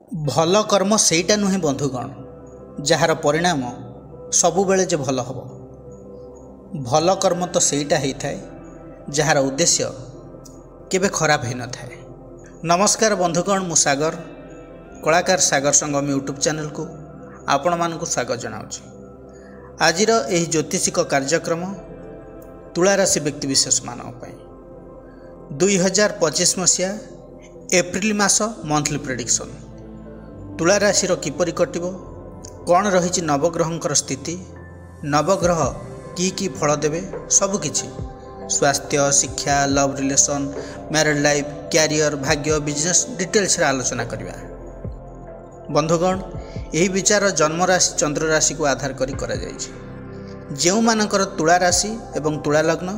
भल कर्म सेटा नुहे बंधुगण जार परिणाम सबुबले जे भल हम। भल कर्म तो सेटा होता है जार उद्देश्य केबे खराब हो न थाए। नमस्कार बंधुगण, मु सागर कलाकार सागर संगम यूट्यूब चैनल को आपण मानकु स्वागत जनाउछि। आजिर एही ज्योतिषिक कार्यक्रम तुला राशि व्यक्तिविशेष मानक पई 2025 मसीहा एप्रिल मास मंथली प्रेडिक्शन तुला राशि किपरि कटिबो, कौन रही नवग्रहंकर स्थिति, नवग्रह की फल देवे, सबकिछि स्वास्थ्य, शिक्षा, love relation, married life, career, भाग्य, बिजनेस डिटेल्स आलोचना करबा। बंधुगण, यही विचार जन्म राशि चंद्र राशि को आधार करी करा जायछि। जेउ मानकर तुला राशि एवं तुला लग्न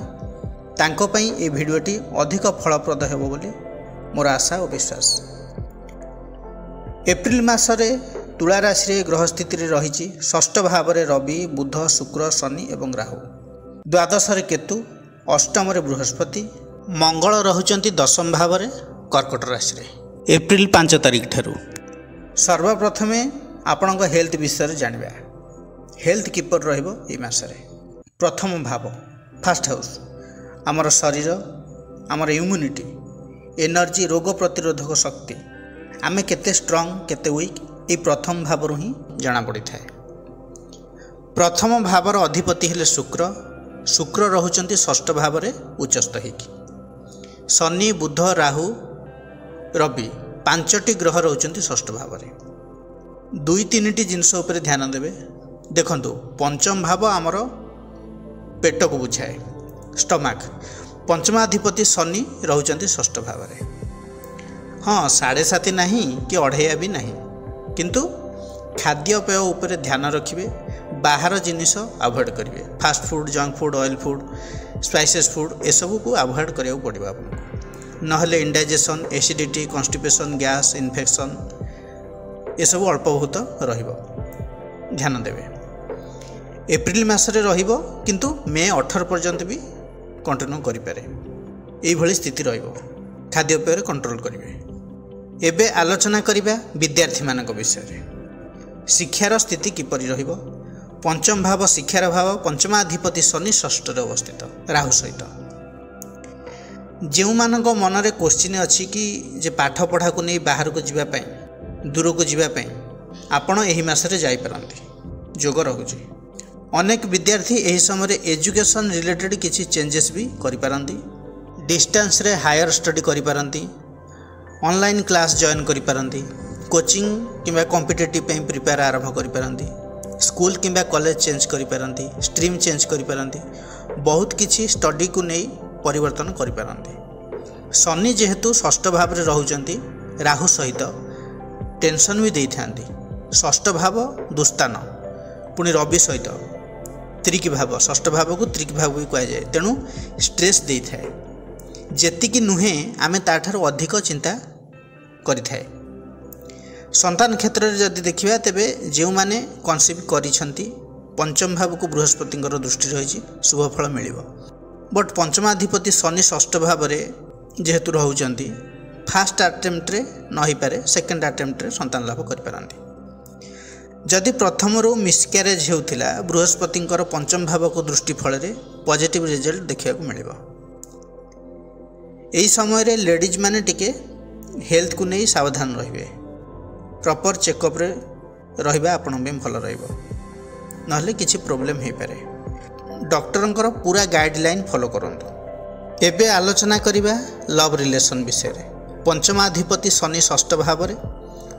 तांको पई ए भिडियोटी अधिक फलप्रद हेबो बोली मोर आशा और विश्वास। एप्रिल मासरे तुला राशि ग्रह स्थिति रही षष्ठ भाव में रवि, बुध, शुक्र, शनि एवं राहु, द्वादश केतु, अष्टम बृहस्पति, मंगल रहुचंती दशम भाव में कर्कट राशि। एप्रिल 5 तारिख ठारू सर्वप्रथम आपण हेल्थ विषय जानिबा। हेल्थ किपर रहिबो ए मासरे। प्रथम भाव फास्ट हाउस आमर शरीर, आमर इम्यूनिटी, एनर्जी, रोग प्रतिरोधक शक्ति, आमे केते स्ट्रॉन्ग केते वीक ये प्रथम भाव ही जना पड़ी थाए। प्रथम भावर अधिपति हेले शुक्र। शुक्र रहुचंती षष्ठ भाव में उच्चस्थ होगी। शनि, बुध, राहु, रवि पांचटी ग्रह रहुचंती षष्ठ भाव में। दुई तीन जिनस उपर ध्यान देवे। देखंतु पंचम भाव आमर पेट को बुझाए, स्टमक। पंचमाधिपति शनि रहुचंती षष्ठ भाव में। हाँ, 7.5 नहीं कि 2.5 भी नहीं, किंतु खाद्यपेय उपर ध्यान रखिए। बाहर जिनिस अवॉइड करेंगे। Fast food, junk food, oil food, spices food ए सब को अवॉइड करिया पड़ो आपको। नहले indigestion, acidity, constipation, gas, infection ये सब अल्प बहुत रहिबो, ध्यान देवे। एप्रिल मासरे रहिबो, किंतु मे 18 पर्यंत भी कंटिन्यू करिपारे। एई भली स्थिति रहिबो। खाद्यपेय कंट्रोल करेंगे। एबे आलोचना करिबा विद्यार्थी मानक विषय। शिक्षार स्थिति किपरि रहिबो। पंचम भाव शिक्षार भाव, पंचमाधिपति शनि षष्ठ अवस्थित राहु सहित। जो मानक मनरे क्वेश्चन अच्छी कि जे पाठ पढ़ा को नहीं बाहर को जीवाई, दूर को जीवाई, आपण एही मासरे जाई पारंती, जोग रहुछि। अनेक विद्यार्थी एही समय एजुकेशन रिलेटेड किछि चेंजेस भी करि पारंती। डिस्टेंस रे हायर स्टडी करि पारंती, ऑनलाइन क्लास जॉइन करि पारंती, कोचिंग किंबा कॉम्पिटिटिव पे प्रिपेयर आरंभ करि पारंती, स्कूल किंबा कॉलेज चेंज करि पारंती, स्ट्रीम चेंज करि पारंती, बहुत किछि स्टडी को नहीं परिवर्तन करि पारंती। शनि जेहेतु षष्ठ भाव में रहुचंती राहु सहित टेंशन भी देइथांती। षष्ठ भाव दुस्तान, पुणी रवि सहित त्रिक भाव, षष्ठ भाव को त्रिक भाव भी कह जाए। तेणु स्ट्रेस दे थाए। जेतिकी नुहे आमे ताठार अधिक चिंता करि थाए। संतान क्षेत्र में जदि देखिबा तेबे जो माने कनसीव करिसंती, पंचम भाव को बृहस्पति दृष्टि रही शुभ फल मिलिबो। बट पंचमाधिपति शनि षष्ठ भाव में जेहेतु रहउचंती, फास्ट अटेम्प्ट रे नही पारे, सेकंड अटेम्प्ट रे संतान लाभ करि पारंती। जदि प्रथम रो मिसक्यारेज हेउथिला, बृहस्पति पंचम भाव को दृष्टि फल रे पॉजिटिव रिजल्ट देखा मिलिबो। यही समय रे लेडीज माने टिके हेल्थ को नहीं सावधान रहिबे। प्रॉपर चेकअप रे रहिबा आपण में भल रहिबो, नहले किछि प्रॉब्लम हे पारे। डॉक्टरंकर पूरा गाइडलाइन फॉलो करंतु। एबे आलोचना करिबा लव रिलेशन विषय रे। पंचमाधिपति शनि षष्ठ भाव रे,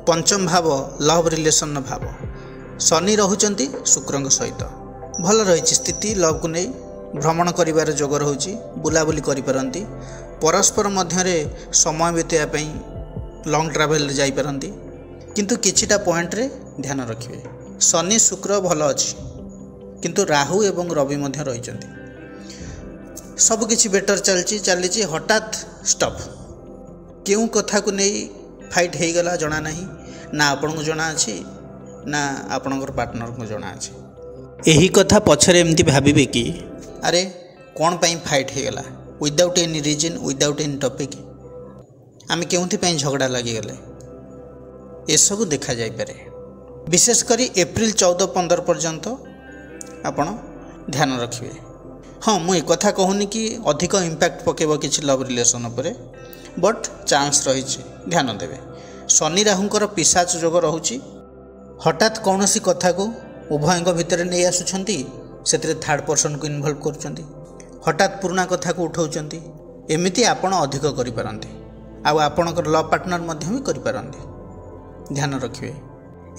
पंचम भाव लव रिलेशन भाव। शनि रहुचंती शुक्रंग सहित भल रही स्थिति। लव को नहीं भ्रमण करिबार जोग रहुची, बुलाबुली करि पारंती, परस्पर मध्यरे समय बिताइबा लॉन्ग ट्रावेल जाई पारंती। किंतु किछिटा पॉइंट रे ध्यान रखिबे। शनि शुक्र भल अछि, किंतु राहु एवं रवि मध्य रहिचंती। सब किछि बेटर चलची, हठात स्टॉप। केउ कथा को नहीं फाइट हो गला जना नहीं, ना आपण को जना अछि ना आपणकर पार्टनर को जना अछि। एही कथा पछरे एमती भाबिबे कि अरे कौन पाई फाइट हो गला, without any reason, without any topic आम के झगड़ा लगिगले। एसबू देखा जाइपारे। विशेषकर एप्रिल 14-15 पर्यंत आपण ध्यान रखिए। हाँ मुझे कथा कहूनी कि अधिक इम्पैक्ट पकेब किसी लव रिलेशन उपरे, बट चांस रही ध्यान देवे। शनि राहुंकर पिशाच जोग रहुची। हठात कौन सी कथा को उभयों भितर नहीं आसुंच से थर्ड पर्सन को इनवल्व कर हठात पुराना कथा को उठाउछंती। एमिति आपण अधिक करिपारंती आ आपणकर लव पार्टनर मध्य भी करिपारंती। ध्यान रखिए।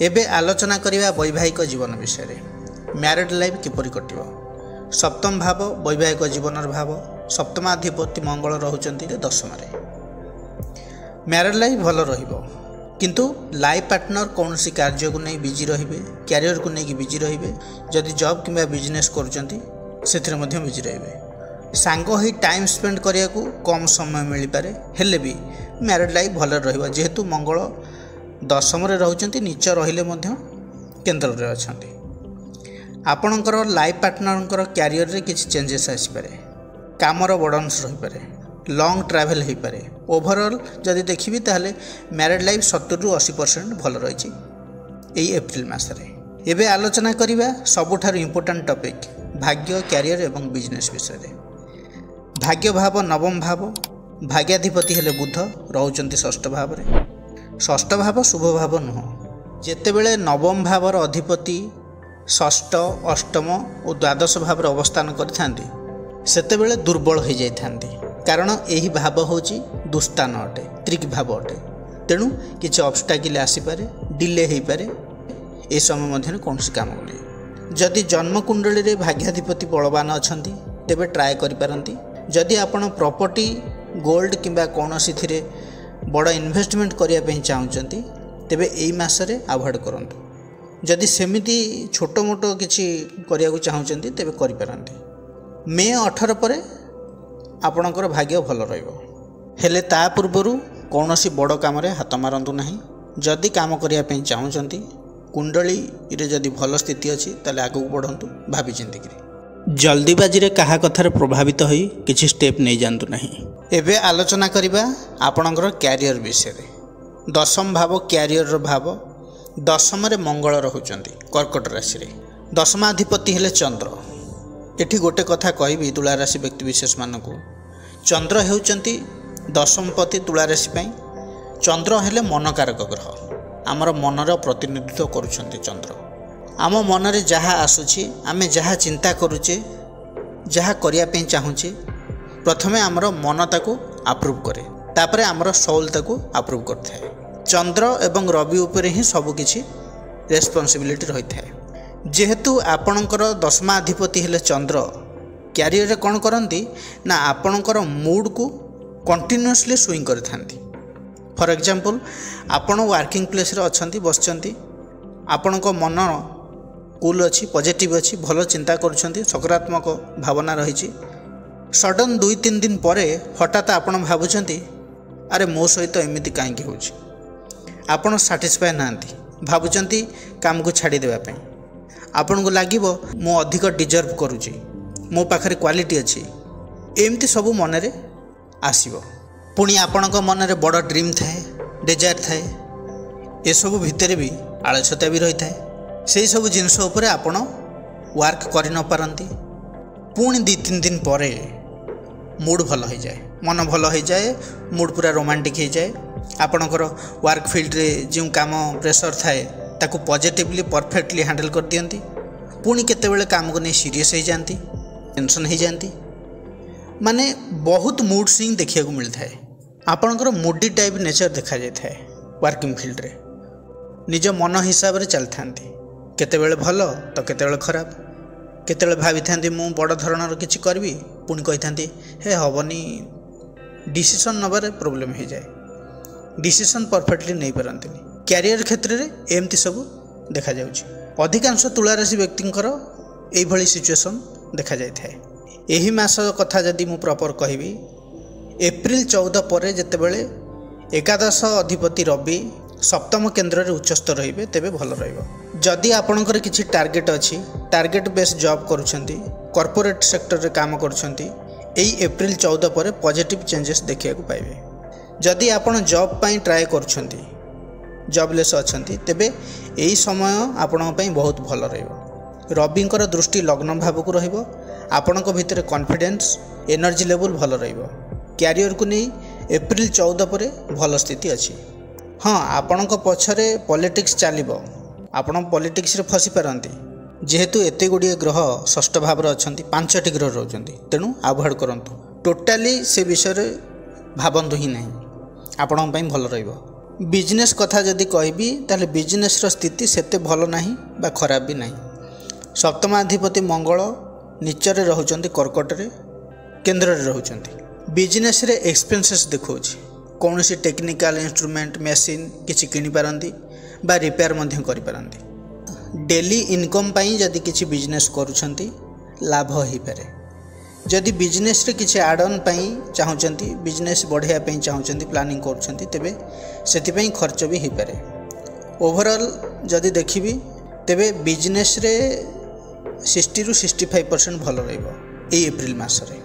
एबे आलोचना करिवा वैवाहिक जीवन विषय। मैरिड लाइफ किपरि कटिबो। सप्तम भाव वैवाहिक जीवनर भाव। सप्तमाधिपति मंगल रहुचंती 10 रे। मैरिड लाइफ भल रहिबो, किंतु लाइफ पार्टनर कौन सी कार्य को नहीं बिजी रहिबे, कैरियर को नहीं बिजी रहिबे। जदि जॉब किंबा बिजनेस करूचंती सेथिरे मध्य बिजी रहिबे। सांग ही टाइम स्पेंड करिया को कम समय मिल पारे, हेले भी मैरिड लाइफ भल रहिबो। जेहेतु मंगल 10 रे रहउचंती, नीच रहिले मध्य केंद्र रे अछंती। आपणकर लाइफ पार्टनर कैरियर रे किछि चेंजेस आसी पारे, कामर बर्डन्स रही पारे, लॉन्ग ट्रैवल हो पारे। ओवरऑल जदि देखिबी ताहले मैरिड लाइफ 70-80% भल रही यही एप्रिल मासरे। एबे आलोचना करिबा सबुठारु इंपोर्टेंट टॉपिक भाग्य, कैरियर एवं बिजनेस विषय। भाग्य भाव नवम भाव, भाग्याधिपति हेले बुध रहउचंती 6ठ भाव रे। 6ठ भाव शुभ भाव नुह। जेतेबेले नवम भावर अधिपति 6ठ, 8म और 12 भाव अवस्थान करथांती सेतेबेले दुर्बल हो जाइथांती, कारण यही भाव होची दुस्तान अटे, त्रिक भाव अटे। तेणु किसी ऑब्स्टाकल आसीपारे, डिले हो पारे ए समय मध्य कौन काम नहीं। जदि जन्म कुंडली रे भाग्याधिपति बलवान अछंती तेबे ट्राए करिपारंती। जदि आपण प्रॉपर्टी, गोल्ड किंबा कौन सी बड़ इन्वेस्टमेंट करने चाहूँगी तेबे एई मासरे अवॉइड करंतु। जदि सेमिति छोट मोट किछि करिया को चाहूँगी तेबे करिपारंती। मे 18 पर आपणकर भाग्य भल रहिबो, हेले ता पूर्वरु कौन सी बड़ काम रे हाथ मारंतु नहीं। जदि काम करिया पे चाहूँगी कुंडली रे जदि भल स्थिति अच्छी ताले आगु बढ़ंतु भाभी चिंतिकी। जल्दीबाजी रे कहा कथार प्रभावित होई किछि स्टेप नहीं जानतु नहीं। एबे आलोचना करिबा आपणकर कैरियर विषय। 10म भाव कैरियर रो भाव। 10म रे मंगल रहुचंती कर्कट राशि रे। 10माधिपति हेले चंद्र। एठी गोटे कथा कहबी तुला राशि व्यक्ति विशेष मानकु, चंद्र हेउचंती 10मपति तुला राशि पई। चंद्र हेले मनकारक ग्रह, आमर मनर प्रतिनिधित्व करुछंती चंद्र। आम मन रे जहाँ आसुची, आमे जहाँ चिंता करुचे, जहाँ करिया पे चाहूचे, प्रथमे आमर मन ताकू अप्रूव करे, तापरे आमर सोल ताकू अप्रूव करथाय। चंद्र एवं रवि उपरे ही सब किछि रेस्पॉन्सिबिलिटी रही थाए। जेहेतु आपणकर 10माधिपति हेले चंद्र, कैरियर रे कौन करती ना आपणकर मूड को कंटिन्यूअसली स्विंग करथांती। फॉर एग्जांपल आपण वर्किंग प्लेस रे अछंती, बसचंती, आपणक मन कूल अच्छी, पॉजिटिव अच्छी, भल चिंता करुछंती, सकारात्मक भावना रही। सडन 2-3 दिन परे हठात आपण भाबुछंती अरे मो सहित एमिति काहेकि होछि। आपण सैटिस्फाई नांती, भाबुछंती काम को छाड़ी देबा पई। आपन को लागिबो मो अधिक डिजर्व करूची, मो पाखरे क्वालिटी अच्छी, एमती सब मन रे आसीबो। पुणी आपणक मन रे बड़ ड्रीम थाए, डिजायर थाए, ए सब भितर भी आलस्यता भी रही थाए। से सब जिनस उपरे आपण वर्क करि न पारंती। पुणी 2-3 दिन परे मूड भल हो जाए, मन भल हो जाए, मूड पूरा रोमांटिक हो जाए। आपणकर वर्क फील्ड रे जो काम प्रेशर थाए ताकू पॉजिटिवली परफेक्टली हैंडल कर दियंती। पुणी केतेबेले काम को नहीं सीरियस हो जाती, टेंशन हो जाती, माने बहुत मूड स्विंग देखिया को मिलता है। आपणकर मूडी टाइप नेचर देखा जाए थाए वर्किंग फील्ड रे। निज मन हिसाब रे चलथांती, केतेबेले भल तो केतेबेले खराब। केतेबेले भाभी थांती मु बड़ धरणर किछि करबी, पुणी कहि थांती हे हबनी। डिसीजन नबारे प्रॉब्लम हो जाए, डिसीजन परफेक्टली नहीं पारंती। कैरियर क्षेत्र में एमती सब देखा जाउछि। अधिकांश तुला राशि व्यक्तिंकर एई भली सिचुएशन देखा जाय थाए। एही मास कथा जदि मु प्रॉपर कहबी, एप्रिल 14 पर जेतेबेले एकादश अधिपति रवि सप्तम केन्द्र रे उच्चस्थ रहिबे तेबे भल रहिबो। जदि आपणकर किछि टार्गेट अछि, टार्गेट बेस जॉब करूछंती, कॉर्पोरेट सेक्टर रे काम करूछंती, एई एप्रिल 14 पर पॉजिटिव चेंजेस देखिया को पाइबे। जदि आपण जॉब पाई ट्राए करूछंती, जॉबलेस अछंती तेबे एही समय आपणक पई बहुत भल रहइबो। रविंकर दृष्टि लग्न भाव को रहिबो। आपणक भितर कॉन्फिडेंस एनर्जी लेवल भल रहिबो। कैरियर को नहीं एप्रिल 14 पर भल स्थिति अच्छी। हाँ आपणक पछरे पॉलिटिक्स चलिबो। आपण पॉलिटिक्स रे फसी पारंती जेहेतु एते गुड़िए ग्रह षष्ठ भाव अछंती 5टी ग्रह रहउचंती तेणु अवॉइड करंतु। टोटाली से विषय रे भाबंतु ही नहीं आपणक पई भल रहिबो। बिजनेस कथा जदि कहबी ताले बिजनेस रो स्थिति सेते भल नहीं बा खराब भी नहीं। सप्तमाधिपति मंगल नीचरे रहउचंती कर्कट रे केंद्र रे रहउचंती। बिजनेस रे एक्सपेंसेस देखौछि। कौनसी टेक्निकल इंस्ट्रूमेंट मशीन किछि किनि पारंती बा रिपेयर मध्य करि पारंती। डेली इनकम पई जदि किछि बिजनेस करूछंती लाभ होई पारे। जदि बिजनेस रे किछि एड ऑन पई चाहुचंती बिजनेस बढ़िया पई चाहुचंती प्लानिंग करूछंती तेबे सेति पई खर्च भी होई पारे। ओवरऑल जदि देखिबी तेबे बिजनेस रे 60 ରୁ 65% भल रहिबो ए एप्रिल मास रे।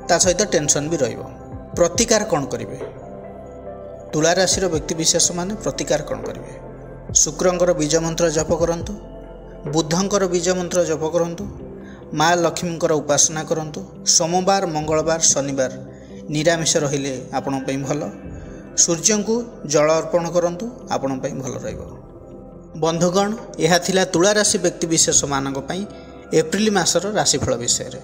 ता सहित टेंशन भी रहिबो। प्रतिकार कौन करिवे? तुला राशि व्यक्ति विशेष माने प्रतिकार कौन करिवे? शुक्रंकर बीज मंत्र जप करंतु। बुधंकर बीज मंत्र जप करंतु। माँ लक्ष्मींकर उपासना करंतु। सोमवार मंगलवार शनिवार निरामिष रहिले आपण पई भल। सूर्य को जल अर्पण करंतु आपण पई भल रहिबो। बंधुगण यह थिला तुला राशि व्यक्ति विशेष मानक पई एप्रिल मासर राशिफल विषय रे।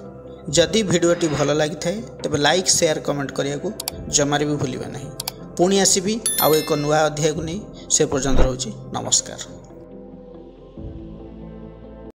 जदि भिडियोटी भल लगी थाए तेबे लाइक शेयर कमेंट करिया को जमारे भी भूलिबा नहीं। पुणी आसीबी आउ एक नुआ अध्याय को नहीं से पर्यंत रहउची। नमस्कार।